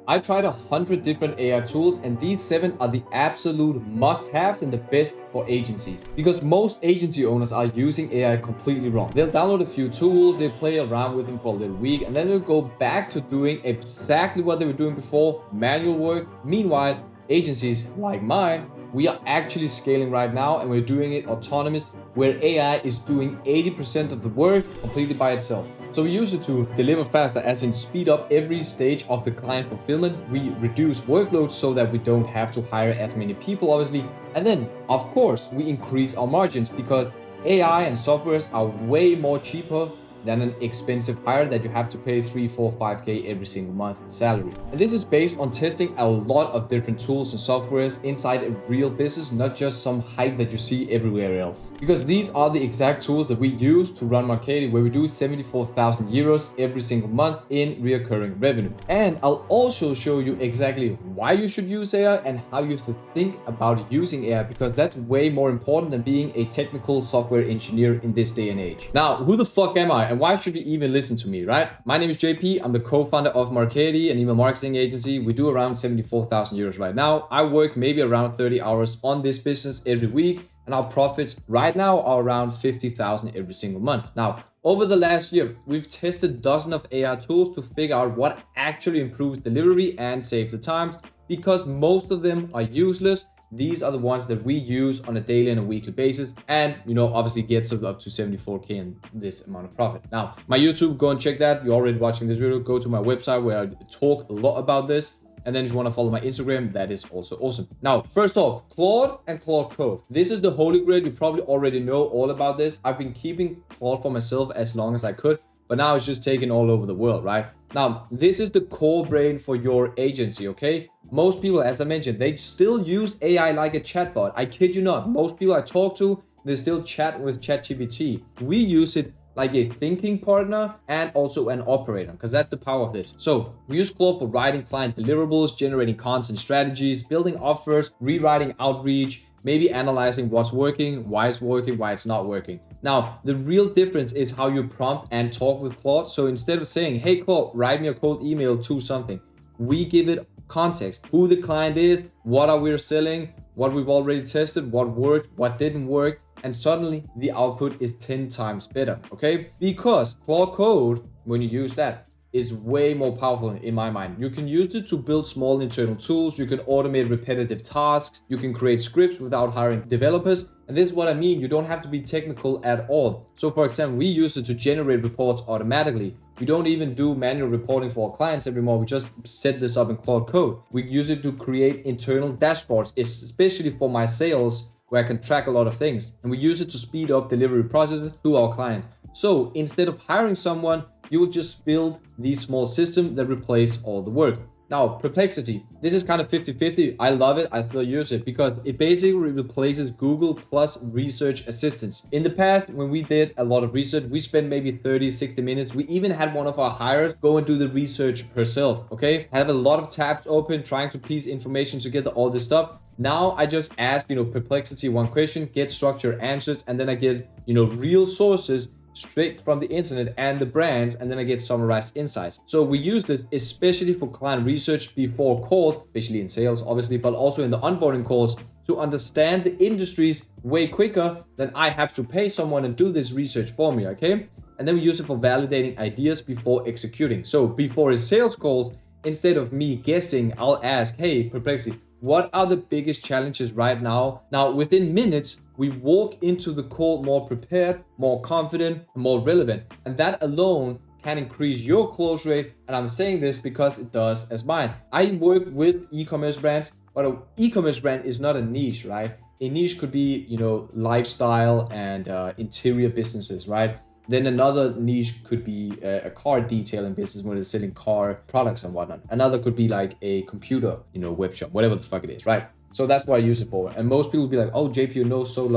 I've tried 100 different AI tools, and these 7 are the absolute must-haves and the best for agencies. Because most agency owners are using AI completely wrong. They'll download a few tools, they play around with them for a little week, and then they'll go back to doing exactly what they were doing before, manual work. Meanwhile, agencies like mine, we are actually scaling right now, and we're doing it autonomous, where AI is doing 80% of the work completely by itself. So we use it to deliver faster, as in speed up every stage of the client fulfillment. We reduce workload so that we don't have to hire as many people, obviously. And then, of course, we increase our margins because AI and softwares are way more cheaper than an expensive hire that you have to pay 3, 4, 5K every single month in salary. And this is based on testing a lot of different tools and softwares inside a real business, not just some hype that you see everywhere else. Because these are the exact tools that we use to run Marketing, where we do 74,000 euros every single month in recurring revenue. And I'll also show you exactly why you should use AI and how you should think about using AI, because that's way more important than being a technical software engineer in this day and age. Now, who the fuck am I? And why should you even listen to me, right? My name is Jeppe. I'm the co-founder of Marketing, an email marketing agency. We do around 74,000 euros right now. I work maybe around 30 hours on this business every week, and our profits right now are around 50,000 every single month. Now, over the last year, we've tested dozens of AI tools to figure out what actually improves delivery and saves the times, because most of them are useless. These are the ones that we use on a daily and a weekly basis, and obviously gets us up to 74K in this amount of profit. Now, my YouTube, go and check that. You're already watching this video. Go to my website where I talk a lot about this. And then if you want to follow my Instagram, that is also awesome. Now, first off, Claude and Claude Code. This is the holy grail. You probably already know all about this. I've been keeping Claude for myself as long as I could, but now it's just taken all over the world, right? Now, this is the core brain for your agency, okay? Most people, as I mentioned, they still use AI like a chatbot. I kid you not. Most people I talk to, they still chat with ChatGPT. We use it like a thinking partner and also an operator, because that's the power of this. So we use Claude for writing client deliverables, generating content strategies, building offers, rewriting outreach, maybe analyzing what's working, why it's not working. Now, the real difference is how you prompt and talk with Claude. So instead of saying, hey Claude, write me a cold email to something, we give it context, who the client is, what are we selling, what we've already tested, what worked, what didn't work, and suddenly the output is 10 times better, okay? Because Claude Code, when you use that, is way more powerful in my mind. You can use it to build small internal tools, you can automate repetitive tasks, you can create scripts without hiring developers. And this is what I mean, you don't have to be technical at all. So for example, we use it to generate reports automatically. We don't even do manual reporting for our clients anymore. We just set this up in Claude Code. We use it to create internal dashboards, especially for my sales, where I can track a lot of things. And we use it to speed up delivery processes to our clients. So instead of hiring someone, you will just build these small systems that replace all the work. Now, Perplexity. This is kind of 50-50. I love it. I still use it because it basically replaces Google plus research assistants. In the past, when we did a lot of research, we spent maybe 30, 60 minutes. We even had one of our hires go and do the research herself, okay? I have a lot of tabs open, trying to piece information together, all this stuff. Now I just ask, Perplexity one question, get structured answers, and then I get, real sources straight from the internet and the brands, and then I get summarized insights. So we use this especially for client research before calls, especially in sales, obviously, but also in the onboarding calls, to understand the industries way quicker than I have to pay someone and do this research for me, okay? And then we use it for validating ideas before executing. So before a sales call, instead of me guessing, I'll ask, hey, Perplexity, what are the biggest challenges right now? Now, within minutes, we walk into the call more prepared, more confident, more relevant. And that alone can increase your close rate. And I'm saying this because it does as mine. I work with e-commerce brands, but an e-commerce brand is not a niche, right? A niche could be, lifestyle and interior businesses, right? Then another niche could be a car detailing business where they're selling car products and whatnot. Another could be like a computer, web shop, whatever the fuck it is, right? So that's what I use it for. And most people will be like, oh, JP, you know so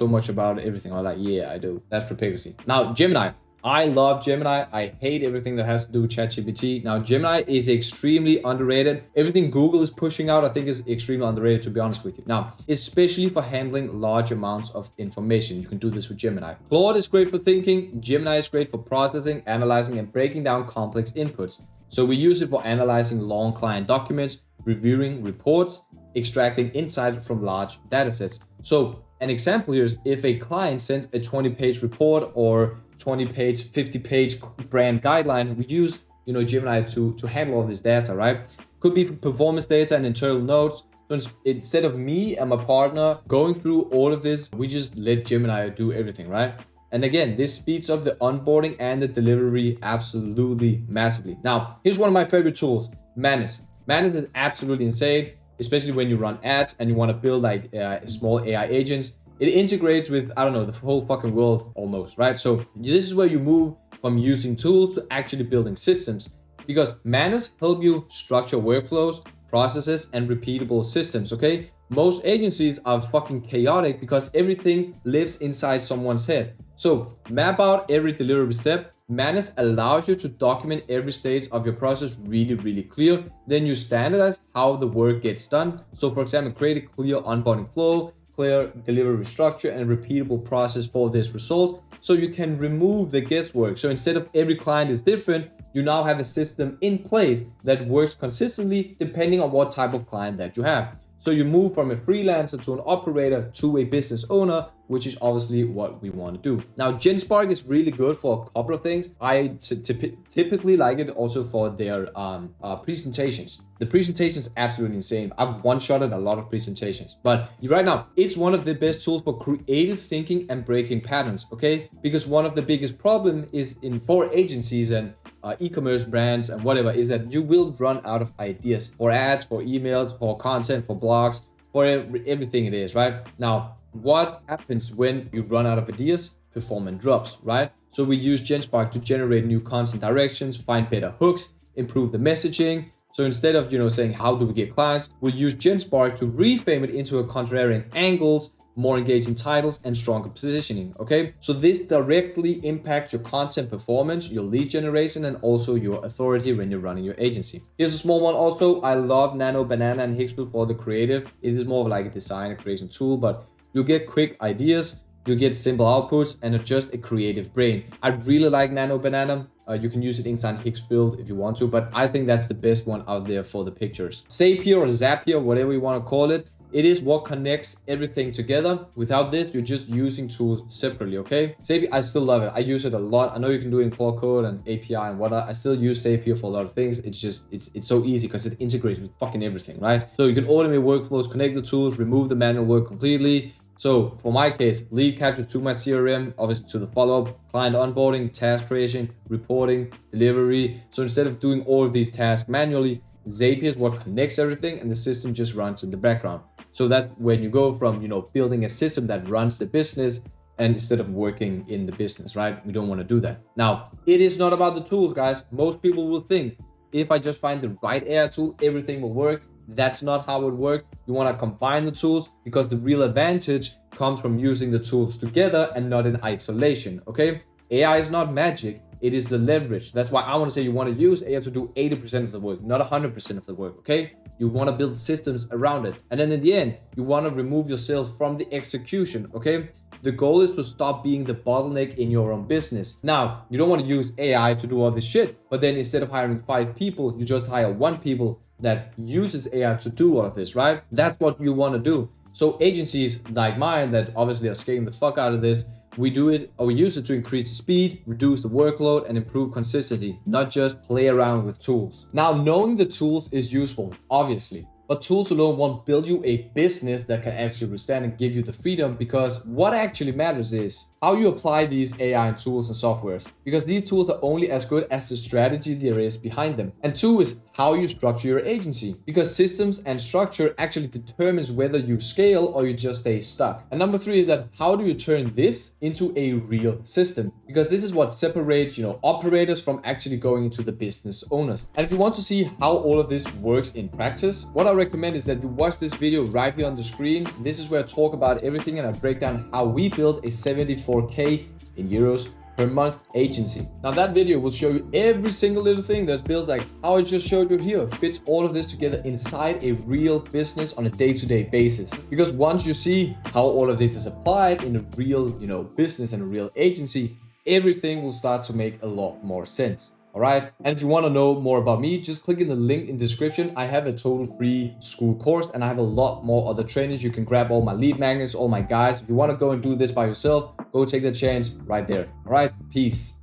much about everything. I'm like, yeah, I do. That's Perplexity. Now, Gemini. I love Gemini. I hate everything that has to do with ChatGPT. Now, Gemini is extremely underrated. Everything Google is pushing out, I think, is extremely underrated, to be honest with you. Now, especially for handling large amounts of information, you can do this with Gemini. Claude is great for thinking. Gemini is great for processing, analyzing, and breaking down complex inputs. So we use it for analyzing long client documents, reviewing reports, extracting insight from large datasets. So an example here is if a client sends a 20-page report or 20-page, 50-page brand guideline, we use Gemini to handle all this data, right? Could be performance data and internal notes. So instead of me and my partner going through all of this, we just let Gemini do everything, right? And again, this speeds up the onboarding and the delivery absolutely massively. Now, here's one of my favorite tools, Manus. Manus is absolutely insane, especially when you run ads and you want to build like small AI agents. It integrates with, I don't know, the whole fucking world almost, right? So this is where you move from using tools to actually building systems, because Manus help you structure workflows, processes, and repeatable systems, okay? Most agencies are fucking chaotic because everything lives inside someone's head. So map out every delivery step. Manus allows you to document every stage of your process really, really clear. Then you standardize how the work gets done. So for example, create a clear onboarding flow, clear delivery structure, and repeatable process for this result. So you can remove the guesswork. So instead of every client is different, you now have a system in place that works consistently depending on what type of client that you have. So you move from a freelancer to an operator to a business owner, which is obviously what we want to do. Now, GenSpark is really good for a couple of things. I typically like it also for their presentations. The presentation is absolutely insane. I've one-shotted a lot of presentations, but right now, it's one of the best tools for creative thinking and breaking patterns, okay? Because one of the biggest problem is for agencies and e-commerce brands and whatever is that you will run out of ideas for ads, for emails, for content, for blogs, for everything it is, right? Now, what happens when you run out of ideas? Performance drops, right? So we use GenSpark to generate new content directions, find better hooks, improve the messaging. So instead of saying how do we get clients, we'll use GenSpark to reframe it into a contrarian angles, more engaging titles, and stronger positioning, okay? So this directly impacts your content performance, your lead generation, and also your authority when you're running your agency. Here's a small one also. I love Nano Banana and Hicksville for the creative. It is more of like a design and creation tool, but you'll get quick ideas, you get simple outputs, and just a creative brain. I really like Nano Banana. You can use it inside Hicksville if you want to, but I think that's the best one out there for the pictures. Zapier or Zapier, whatever you want to call it, it is what connects everything together. Without this, you're just using tools separately, okay? Zapier, I still love it. I use it a lot. I know you can do it in Claude Code and API and whatnot. I still use Zapier for a lot of things. It's just, it's so easy because it integrates with fucking everything, right? So you can automate workflows, connect the tools, remove the manual work completely. So for my case, lead capture to my CRM, obviously to the follow-up, client onboarding, task creation, reporting, delivery. So instead of doing all of these tasks manually, Zapier is what connects everything and the system just runs in the background. So that's when you go from, building a system that runs the business and instead of working in the business, right? We don't want to do that. Now, it is not about the tools, guys. Most people will think if I just find the right AI tool, everything will work. That's not how it works. You want to combine the tools because the real advantage comes from using the tools together and not in isolation, okay? AI is not magic. It is the leverage. That's why I want to say you want to use AI to do 80% of the work, not 100% of the work, okay? You want to build systems around it. And then in the end, you want to remove yourself from the execution, okay? The goal is to stop being the bottleneck in your own business. Now, you don't want to use AI to do all this shit, but then instead of hiring 5 people, you just hire 1 people that uses AI to do all of this, right? That's what you want to do. So agencies like mine that obviously are scaling the fuck out of this, we use it to increase the speed, reduce the workload, and improve consistency, not just play around with tools. Now, knowing the tools is useful, obviously, but tools alone won't build you a business that can actually withstand and give you the freedom, because what actually matters is how you apply these AI tools and softwares, because these tools are only as good as the strategy there is behind them. And 2 is how you structure your agency, because systems and structure actually determines whether you scale or you just stay stuck. And number 3 is that how do you turn this into a real system, because this is what separates operators from actually going into the business owners. And if you want to see how all of this works in practice, what I recommend is that you watch this video right here on the screen. This is where I talk about everything and I break down how we build a 74K in euros per month agency. Now that video will show you every single little thing that builds like how I just showed you here, fits all of this together inside a real business on a day-to-day basis. Because once you see how all of this is applied in a real, business and a real agency, everything will start to make a lot more sense. All right. And if you want to know more about me, just click in the link in the description. I have a total free school course and I have a lot more other trainings. You can grab all my lead magnets, all my guides. If you want to go and do this by yourself, go take the chance right there. All right. Peace.